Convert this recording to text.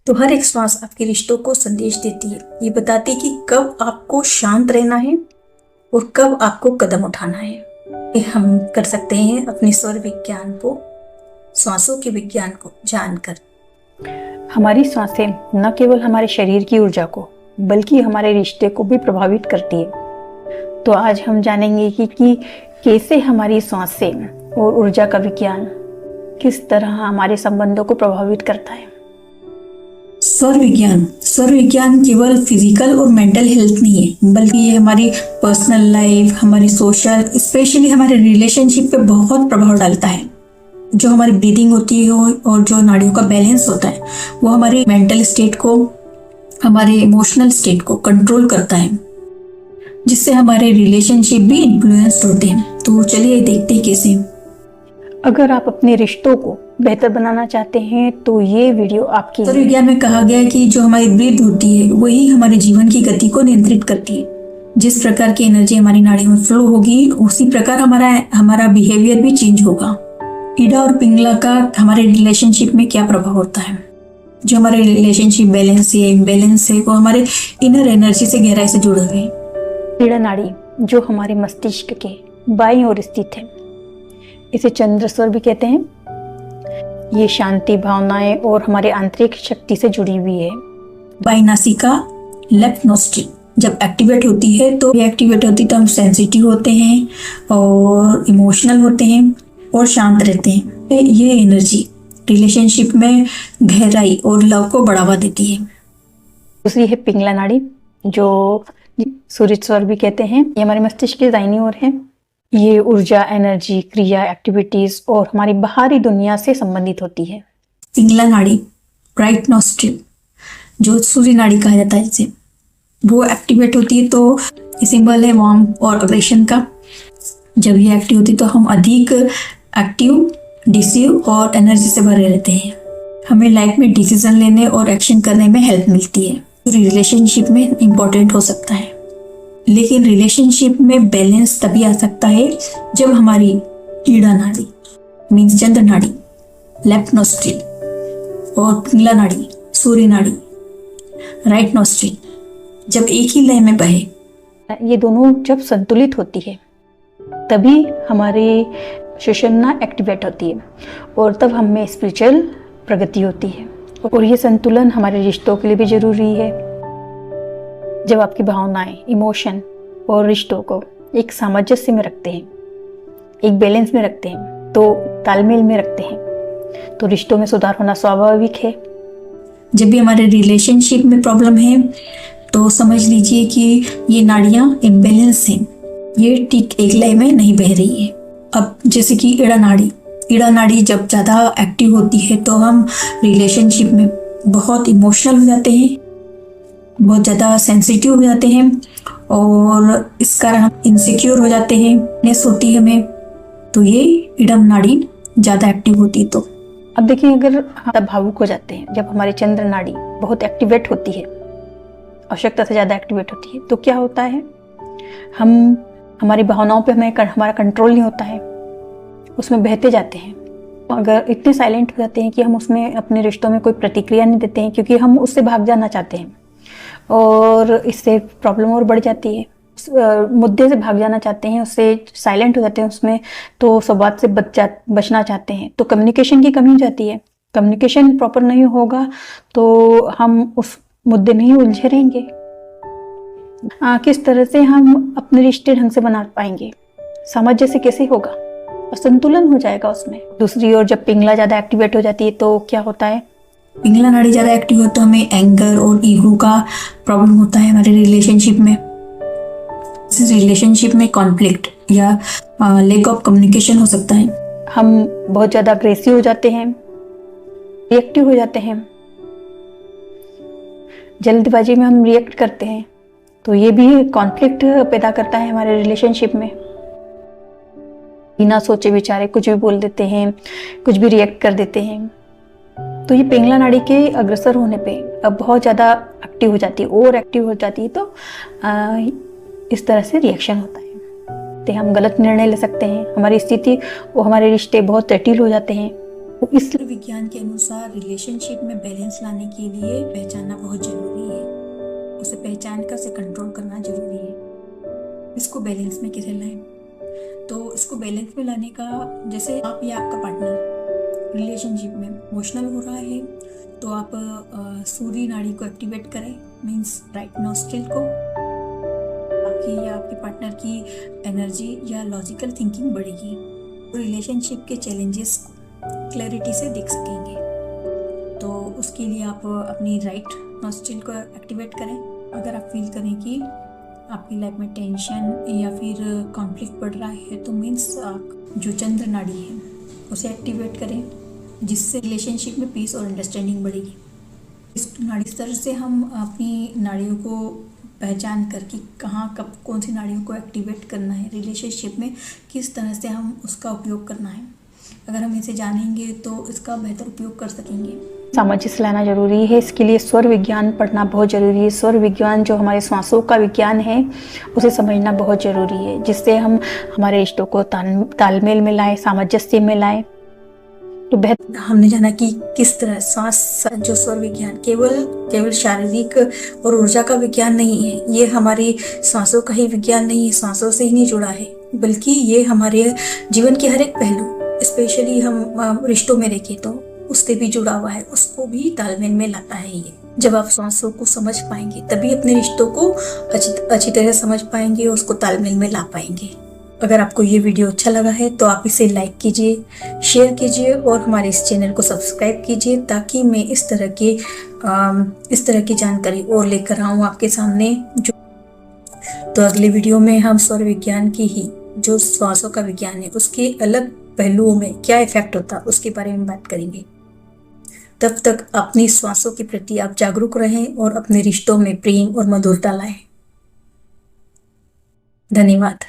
तो हर एक श्वास आपके रिश्तों को संदेश देती है। ये बताती है कि कब आपको शांत रहना है और कब आपको कदम उठाना है। ये हम कर सकते हैं अपने स्वर विज्ञान को, श्वासों के विज्ञान को जानकर। हमारी सांसें न केवल हमारे शरीर की ऊर्जा को बल्कि हमारे रिश्ते को भी प्रभावित करती है। तो आज हम जानेंगे कि कैसे हमारी सांसें और ऊर्जा का विज्ञान किस तरह हमारे संबंधों को प्रभावित करता है। स्वर विज्ञान केवल फिजिकल और मेंटल हेल्थ नहीं है, बल्कि ये हमारी पर्सनल लाइफ, हमारी सोशल, स्पेशली हमारे रिलेशनशिप पे बहुत प्रभाव डालता है। जो हमारी ब्रीदिंग होती है और जो नाड़ियों का बैलेंस होता है वो हमारे मेंटल स्टेट को, हमारे इमोशनल स्टेट को कंट्रोल करता है, जिससे हमारे रिलेशनशिप भी इन्फ्लुएंस्ड होते हैं। तो चलिए देखते हैं कैसे। अगर आप अपने रिश्तों को बेहतर बनाना चाहते हैं तो ये वीडियो आपकी। स्वर विज्ञान में कहा गया है कि जो हमारी ब्रीथ होती है वही हमारे जीवन की गति को नियंत्रित करती है। जिस प्रकार की एनर्जी हमारी नाड़ियों में फ्लो होगी उसी प्रकार हमारा बिहेवियर भी चेंज होगा। ईड़ा और पिंगला का हमारे रिलेशनशिप में क्या प्रभाव होता है? जो हमारे रिलेशनशिप बैलेंस है, इम्बैलेंस है, वो हमारे इनर एनर्जी से गहराई से जुड़े हुए हैं। ईड़ा नाड़ी जो हमारे मस्तिष्क के बाईं ओर स्थित है, इसे चंद्र स्वर भी कहते हैं। ये शांति, भावनाएं और हमारे आंतरिक शक्ति से जुड़ी हुई है। बाईं नासिका, लेफ्ट नोस्ट्रिल जब एक्टिवेट होती है तो हम सेंसिटिव होते हैं और इमोशनल होते हैं और शांत रहते हैं। ये एनर्जी रिलेशनशिप में गहराई और लव को बढ़ावा देती है। दूसरी है पिंगला नाड़ी जो सूर्य स्वर भी कहते हैं। ये हमारे मस्तिष्क के दाहिनी ओर है। ये ऊर्जा, एनर्जी, क्रिया, एक्टिविटीज और हमारी बाहरी दुनिया से संबंधित होती है। पिंगला नाड़ी, राइट नोस्ट्रिल जो सूर्य नाड़ी कहा जाता है, इसे वो एक्टिवेट होती है तो सिंबल है वार्म और अग्रेशन का। जब ये एक्टिव होती है तो हम अधिक एक्टिव, डिसिव और एनर्जी से भरे रहते हैं। हमें लाइफ में डिसीजन लेने और एक्शन करने में हेल्प मिलती है। रिलेशनशिप में इम्पोर्टेंट हो सकता है, लेकिन रिलेशनशिप में बैलेंस तभी आ सकता है जब हमारी ईड़ा नाड़ी मीन्स चंद्र नाड़ी, लेफ्ट नोस्ट्रिल और पिंगला नाड़ी, सूर्य नाड़ी, राइट नोस्ट्रिल जब एक ही लय में बहे। ये दोनों जब संतुलित होती है तभी हमारी सुषुम्ना एक्टिवेट होती है और तब हम में स्पिरिचुअल प्रगति होती है। और ये संतुलन हमारे रिश्तों के लिए भी जरूरी है। जब आपकी भावनाएं, इमोशन और रिश्तों को एक सामंजस्य में रखते हैं, एक बैलेंस में रखते हैं, तो तालमेल में रखते हैं, तो रिश्तों में सुधार होना स्वाभाविक है। जब भी हमारे रिलेशनशिप में प्रॉब्लम है तो समझ लीजिए कि ये नाड़ियां इम्बैलेंस हैं, ये ठीक एक लय में नहीं बह रही है। अब जैसे कि ईड़ा नाड़ी जब ज़्यादा एक्टिव होती है तो हम रिलेशनशिप में बहुत इमोशनल हो जाते हैं, बहुत ज़्यादा सेंसिटिव हो जाते हैं और इस कारण हम इनसिक्योर हो जाते हैं, नेस होती है हमें। तो ये ईड़म नाड़ी ज़्यादा एक्टिव होती है। तो अब देखिए, अगर हम भावुक हो जाते हैं, जब हमारी चंद्र नाड़ी बहुत एक्टिवेट होती है, आवश्यकता से ज़्यादा एक्टिवेट होती है, तो क्या होता है, हमारी भावनाओं पे हमारा कंट्रोल नहीं होता है, उसमें बहते जाते हैं। अगर इतने साइलेंट हो जाते हैं कि हम उसमें अपने रिश्तों में कोई प्रतिक्रिया नहीं देते हैं, क्योंकि हम उससे भाग जाना चाहते हैं और इससे प्रॉब्लम और बढ़ जाती है। मुद्दे से भाग जाना चाहते हैं, उससे साइलेंट हो जाते हैं उसमें, तो संवाद से बचना चाहते हैं, तो कम्युनिकेशन की कमी हो जाती है। कम्युनिकेशन प्रॉपर नहीं होगा तो हम उस मुद्दे में ही उलझे रहेंगे। किस तरह से हम अपने रिश्ते ढंग से बना पाएंगे, सामंजस्य कैसे होगा, असंतुलन हो जाएगा उसमें। दूसरी ओर जब पिंगला ज़्यादा एक्टिवेट हो जाती है तो क्या होता है, पिंगला नाड़ी ज़्यादा एक्टिव हो तो हमें एंगर और ईगो का प्रॉब्लम होता है हमारे रिलेशनशिप में। इस रिलेशनशिप में कॉन्फ्लिक्ट या लैक ऑफ कम्युनिकेशन हो सकता है। हम बहुत ज़्यादा अग्रेसिव हो जाते हैं, रिएक्टिव हो जाते हैं, जल्दबाजी में हम रिएक्ट करते हैं, तो ये भी कॉन्फ्लिक्ट पैदा करता है हमारे रिलेशनशिप में। बिना सोचे विचारे कुछ भी बोल देते हैं, कुछ भी रिएक्ट कर देते हैं। तो ये पिंगला नाड़ी के अग्रसर होने पे अब बहुत ज़्यादा एक्टिव हो जाती है, ओवर एक्टिव हो जाती है, तो इस तरह से रिएक्शन होता है। तो हम गलत निर्णय ले सकते हैं, हमारी स्थिति और हमारे रिश्ते बहुत जटिल हो जाते हैं, तो इस विज्ञान के अनुसार रिलेशनशिप में बैलेंस लाने के लिए पहचानना बहुत जरूरी है। उसे पहचान कर उसे कंट्रोल करना जरूरी है। इसको बैलेंस में कैसे लाएं? तो इसको बैलेंस में लाने का, जैसे आप या आपका पार्टनर रिलेशनशिप में इमोशनल हो रहा है तो आप सूर्य नाड़ी को एक्टिवेट करें, मीन्स राइट नॉस्ट्रिल को। आपकी या आपके पार्टनर की एनर्जी या लॉजिकल थिंकिंग बढ़ेगी। रिलेशनशिप के चैलेंजेस क्लैरिटी से देख सकेंगे। तो उसके लिए आप अपनी राइट नॉस्ट्रिल को एक्टिवेट करें। अगर आप फील करें कि आपकी लाइफ में टेंशन या फिर कॉन्फ्लिक्ट बढ़ रहा है तो मीन्स आप जो चंद्र नाड़ी है उसे एक्टिवेट करें, जिससे रिलेशनशिप में पीस और अंडरस्टैंडिंग बढ़ेगी। इस नाड़ी स्तर से हम अपनी नाड़ियों को पहचान कर कि कहाँ कब कौन सी नाड़ियों को एक्टिवेट करना है, रिलेशनशिप में किस तरह से हम उसका उपयोग करना है। अगर हम इसे जानेंगे तो इसका बेहतर उपयोग कर सकेंगे। सामंजस्य लाना जरूरी है। इसके लिए स्वर विज्ञान पढ़ना बहुत जरूरी है। स्वर विज्ञान जो हमारे श्वासों का विज्ञान है उसे समझना बहुत जरूरी है, जिससे हम हमारे रिश्तों को तालमेल में लाएं, सामंजस्य में लाएं। तो बेहतर हमने जाना कि किस तरह श्वास जो स्वर विज्ञान केवल शारीरिक और ऊर्जा का विज्ञान नहीं है। ये हमारी सांसों का ही विज्ञान नहीं है, सांसों से ही नहीं जुड़ा है, बल्कि ये हमारे जीवन के हर एक पहलू, स्पेशली हम रिश्तों में देखें तो उससे भी जुड़ा हुआ है, उसको भी तालमेल में लाता है। ये जब आप सांसों को समझ पाएंगे तभी अपने रिश्तों को अच्छी तरह समझ पाएंगे और उसको तालमेल में ला पाएंगे। अगर आपको ये वीडियो अच्छा लगा है तो आप इसे लाइक कीजिए, शेयर कीजिए और हमारे इस चैनल को सब्सक्राइब कीजिए, ताकि मैं इस तरह की जानकारी और लेकर आऊँ आपके सामने। तो अगले वीडियो में हम स्वर विज्ञान की ही जो श्वासों का विज्ञान है उसके अलग पहलुओं में क्या इफेक्ट होता है उसके बारे में बात करेंगे। तब तक अपनी श्वासों के प्रति आप जागरूक रहें और अपने रिश्तों में प्रेम और मधुरता लाएं। धन्यवाद।